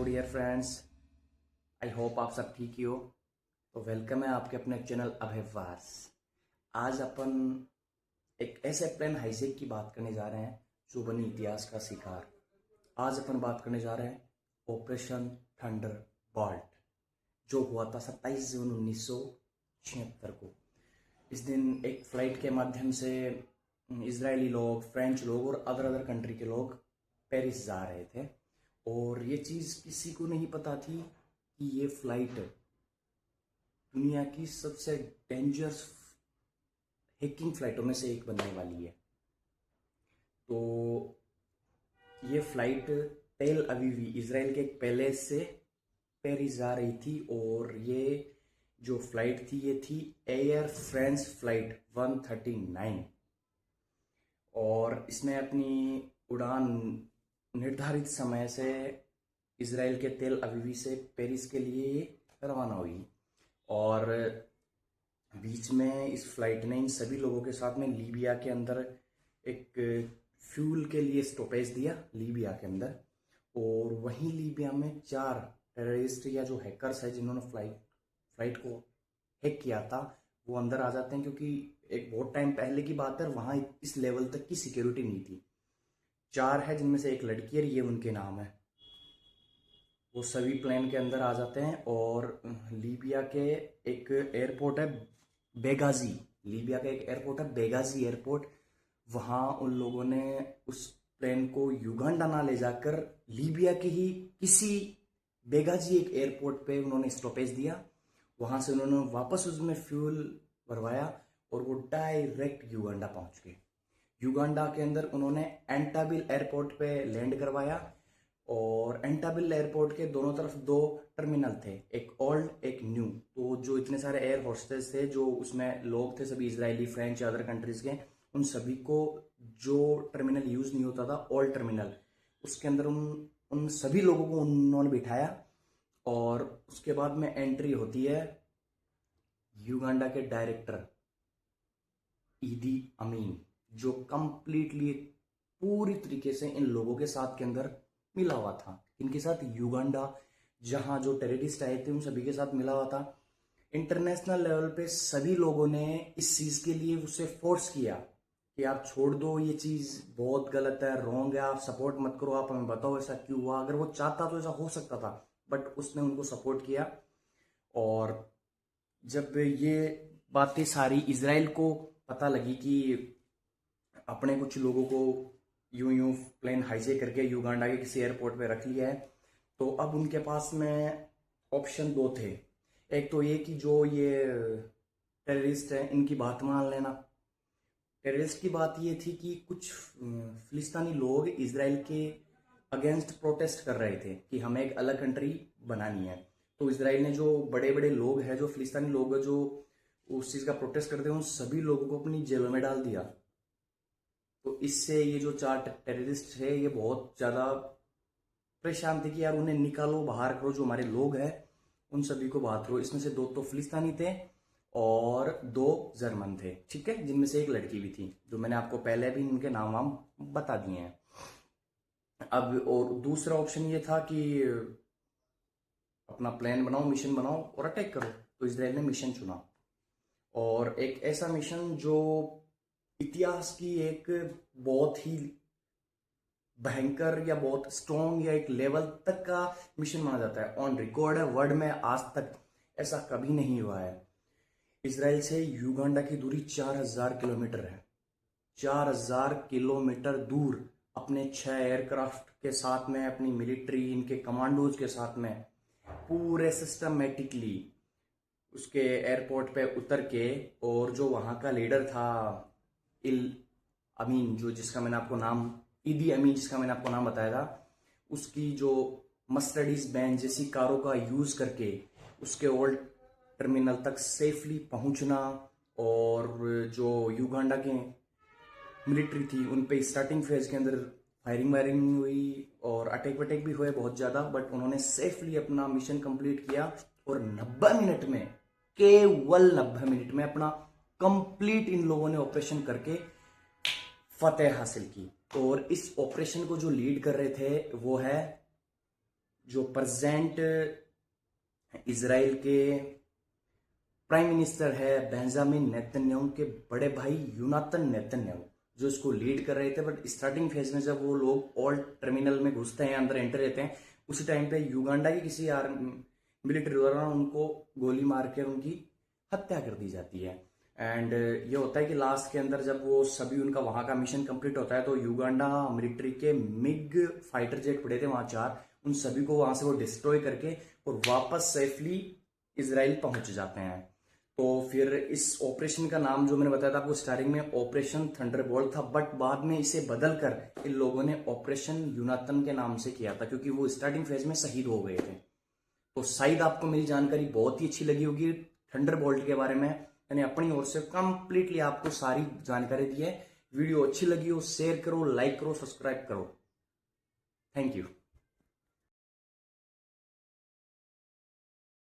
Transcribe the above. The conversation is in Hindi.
डियर फ्रेंड्स, आई होप आप सब ठीक ही हो। तो वेलकम है आपके अपने चैनल अभिवास। आज अपन एक ऐसे प्लेन हाईजैक की बात करने जा रहे हैं जो बनी इतिहास का शिकार। आज अपन बात करने जा रहे हैं ऑपरेशन थंडर बोल्ट, जो हुआ था 27 जून 1976 को। इस दिन एक फ्लाइट के माध्यम से इजरायली लोग, फ्रेंच लोग और अदर कंट्री के लोग पेरिस जा रहे थे, और ये चीज़ किसी को नहीं पता थी कि ये फ्लाइट दुनिया की सबसे डेंजरस हैकिंग फ्लाइटों में से एक बनने वाली है। तो ये फ्लाइट तेल अवीवी, इजराइल के एक पैलेस से पेरिस जा रही थी, और ये जो फ्लाइट थी ये थी एयर फ्रांस फ्लाइट 139, और इसने अपनी उड़ान निर्धारित समय से इजराइल के तेल अवीवी से पेरिस के लिए रवाना हुई। और बीच में इस फ्लाइट ने इन सभी लोगों के साथ में लीबिया के अंदर एक फ्यूल के लिए स्टॉपेज दिया, लीबिया के अंदर। और वहीं लीबिया में 4 टेररिस्ट या जो हैकर्स है जिन्होंने फ्लाइट को हैक किया था, वो अंदर आ जाते हैं, क्योंकि एक बहुत टाइम पहले की बात है, वहाँ इस लेवल तक की सिक्योरिटी नहीं थी। 4 है जिनमें से एक लड़की है, ये उनके नाम है। वो सभी प्लेन के अंदर आ जाते हैं, और लीबिया के एक एयरपोर्ट है बेगाजी, लीबिया का एक एयरपोर्ट है बेगाजी एयरपोर्ट। वहाँ उन लोगों ने उस प्लेन को युगांडा ना ले जाकर लीबिया के ही किसी बेगाजी एक एयरपोर्ट पे उन्होंने स्टॉपेज दिया। वहाँ से उन्होंने वापस उसमें फ्यूल भरवाया और वो डायरेक्ट युगांडा पहुँच गए। युगांडा के अंदर उन्होंने एंटाबिल एयरपोर्ट पे लैंड करवाया, और एंटाबिल एयरपोर्ट के दोनों तरफ 2 टर्मिनल थे, एक ओल्ड एक न्यू। तो जो इतने सारे एयर होस्टेस थे, जो उसमें लोग थे सभी इजरायली, फ्रेंच, अदर कंट्रीज के, उन सभी को जो टर्मिनल यूज नहीं होता था, ओल्ड टर्मिनल, उसके अंदर उन सभी लोगों को उन्होंने बिठाया। और उसके बाद में एंट्री होती है युगांडा के डायरेक्टर ईदी अमीन, जो कंप्लीटली पूरी तरीके से इन लोगों के साथ के अंदर मिला हुआ था। इनके साथ युगांडा, जहां जो टेररिस्ट आए थे, उन सभी के साथ मिला हुआ था। इंटरनेशनल लेवल पे सभी लोगों ने इस चीज के लिए उसे फोर्स किया कि आप छोड़ दो, ये चीज बहुत गलत है, रॉन्ग है, आप सपोर्ट मत करो, आप हमें बताओ ऐसा क्यों हुआ। अगर वो चाहता तो ऐसा हो सकता था, बट उसने उनको सपोर्ट किया। और जब ये बातें सारी इजराइल को पता लगी कि अपने कुछ लोगों को यूं प्लेन हाईजैक करके युगांडा के किसी एयरपोर्ट पे रख लिया है, तो अब उनके पास में ऑप्शन 2 थे। एक तो ये कि जो ये टेररिस्ट है इनकी बात मान लेना। टेररिस्ट की बात ये थी कि कुछ फिलिस्तीनी लोग इजराइल के अगेंस्ट प्रोटेस्ट कर रहे थे कि हमें एक अलग कंट्री बनानी है। तो इजराइल ने जो बड़े बड़े लोग हैं, जो फिलिस्तीनी लोग हैं, जो उस चीज़ का प्रोटेस्ट करते हैं, उन सभी लोगों को अपनी जेलों में डाल दिया। तो इससे ये जो 4 टेररिस्ट है, ये बहुत ज़्यादा परेशान थे कि यार उन्हें निकालो, बाहर करो, जो हमारे लोग हैं उन सभी को बाहर करो। इसमें से 2 तो फिलिस्तीनी थे और 2 जर्मन थे, ठीक है, जिनमें से एक लड़की भी थी, जो मैंने आपको पहले भी इनके नाम वाम बता दिए हैं। अब और दूसरा ऑप्शन ये था कि अपना प्लान बनाओ, मिशन बनाओ और अटैक करो। तो इसराइल ने मिशन चुना, और एक ऐसा मिशन जो इतिहास की एक बहुत ही भयंकर या बहुत स्ट्रॉन्ग या एक लेवल तक का मिशन माना जाता है। ऑन रिकॉर्ड है, वर्ल्ड में आज तक ऐसा कभी नहीं हुआ है। इजराइल से युगांडा की दूरी 4000 किलोमीटर है। 4000 किलोमीटर दूर अपने 6 एयरक्राफ्ट के साथ में, अपनी मिलिट्री, इनके कमांडोज के साथ में, पूरे सिस्टमेटिकली उसके एयरपोर्ट पे उतर के, और जो वहाँ का लीडर था इल अमीन, जो जिसका मैंने आपको नाम, ईदी अमीन जिसका मैंने आपको नाम बताया था, उसकी जो मर्सिडीज बेंज जैसी कारों का यूज करके उसके ओल्ड टर्मिनल तक सेफली पहुंचना। और जो युगांडा के मिलिट्री थी उन पे स्टार्टिंग फेज के अंदर फायरिंग वायरिंग हुई और अटैक वटैक भी हुए बहुत ज़्यादा, बट उन्होंने सेफली अपना मिशन कंप्लीट किया, और 90 मिनट में, केवल 90 मिनट में अपना कंप्लीट इन लोगों ने ऑपरेशन करके फतेह हासिल की। और इस ऑपरेशन को जो लीड कर रहे थे वो है जो प्रेजेंट इजराइल के प्राइम मिनिस्टर है बेंजामिन नेतन्याहू के बड़े भाई यूनातन नेतन्याहू जो इसको लीड कर रहे थे। बट स्टार्टिंग फेज में जब वो लोग ओल्ड टर्मिनल में घुसते हैं, अंदर एंटर रहते हैं, उसी टाइम पे युगांडा की किसी मिलिट्री द्वारा उनको गोली मार के उनकी हत्या कर दी जाती है। एंड ये होता है कि लास्ट के अंदर जब वो सभी उनका वहां का मिशन कंप्लीट होता है तो युगांडा मिलिट्री के मिग फाइटर जेट पड़े थे वहां 4, उन सभी को वहां से वो डिस्ट्रॉय करके और वापस सेफली इसराइल पहुंच जाते हैं। तो फिर इस ऑपरेशन का नाम जो मैंने बताया था आपको स्टार्टिंग में ऑपरेशन थंडरबोल्ट था, बट बाद में इसे बदलकर इन लोगों ने ऑपरेशन यूनातन के नाम से किया था क्योंकि वो स्टार्टिंग फेज में शहीद हो गए थे। तो शायद आपको मेरी जानकारी बहुत ही अच्छी लगी होगी थंडरबोल्ट के बारे में। मैंने अपनी ओर से कंप्लीटली आपको सारी जानकारी दी है। वीडियो अच्छी लगी हो शेयर करो, लाइक करो, सब्सक्राइब करो। Thank you.